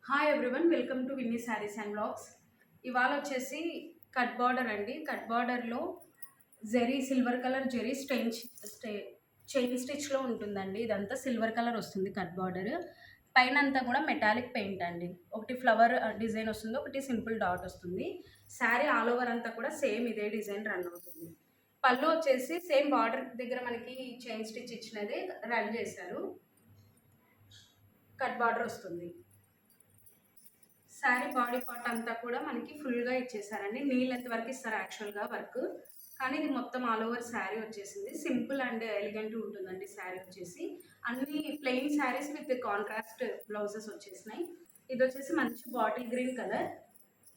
Hi everyone, welcome to Vinni sarees and blogs. ఇవాళ వచ్చేసి cut border అండి. కట్ బార్డర్లో zari silver colour zari chain స్టిచ్లో ఉంటుందండి. ఇదంతా సిల్వర్ కలర్ వస్తుంది కట్ బార్డర్. పైన అంతా కూడా మెటాలిక్ పెయింట్ అండి. ఒకటి ఫ్లవర్ డిజైన్ వస్తుంది, ఒకటి సింపుల్ డాట్ వస్తుంది. శారీ ఆల్ ఓవర్ అంతా కూడా సేమ్ ఇదే డిజైన్ రన్ అవుతుంది. పళ్ళు వచ్చేసి సేమ్ బార్డర్ దగ్గర మనకి చైన్ స్టిచ్ ఇచ్చినదే రన్ చేశారు. కట్ బార్డర్ వస్తుంది. శారీ బాడీ పార్ట్ అంతా కూడా మనకి ఫుల్గా ఇచ్చేసారండి. నీ లెంత్ వరకు ఇస్తారు యాక్చువల్గా వర్క్, కానీ ఇది మొత్తం ఆల్ ఓవర్ శారీ వచ్చేసింది. సింపుల్ అండ్ ఎలిగెంట్ ఉంటుందండి శారీ వచ్చేసి. అన్ని plain saris with contrast blouses వచ్చేసినాయి. ఇది వచ్చేసి మంచి బాటిల్ గ్రీన్ కలర్.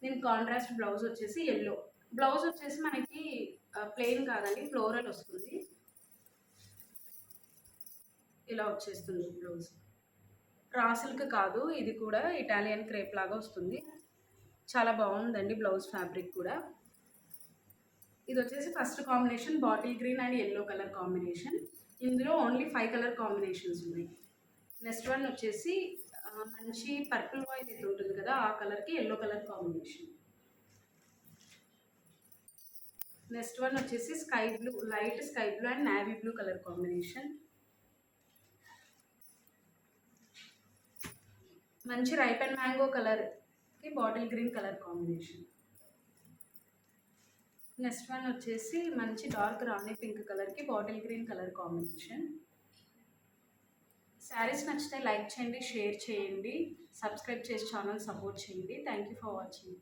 దీని కాంట్రాస్ట్ బ్లౌజ్ వచ్చేసి ఎల్లో. బ్లౌజ్ వచ్చేసి మనకి ప్లెయిన్ కాదండి, ఫ్లోరల్ వస్తుంది. ఇలా వచ్చేస్తుంది బ్లౌజ్. రా సిల్క్ కాదు, ఇది కూడా ఇటాలియన్ క్రేప్ లాగా వస్తుంది. చాలా బాగుందండి బ్లౌజ్ ఫ్యాబ్రిక్ కూడా. ఇది వచ్చేసి first combination bottle green and yellow colour combination. ఇందులో ఓన్లీ 5 కలర్ కాంబినేషన్స్ ఉన్నాయి. నెక్స్ట్ వన్ వచ్చేసి మంచి పర్పుల్ వైట్ ఇది ఉంటుంది కదా, ఆ కలర్కి yellow colour combination. Next one వచ్చేసి sky blue, light sky blue and navy blue colour combination. మంచి రైప్ అండ్ మ్యాంగో కలర్కి bottle green colour combination. Next one వచ్చేసి మంచి డార్క్ రాణి పింక్ కలర్కి bottle green colour combination. Sarees నచ్చితే లైక్ చేయండి, share చేయండి, subscribe చేసి ఛానల్ సపోర్ట్ చేయండి. Thank you for watching.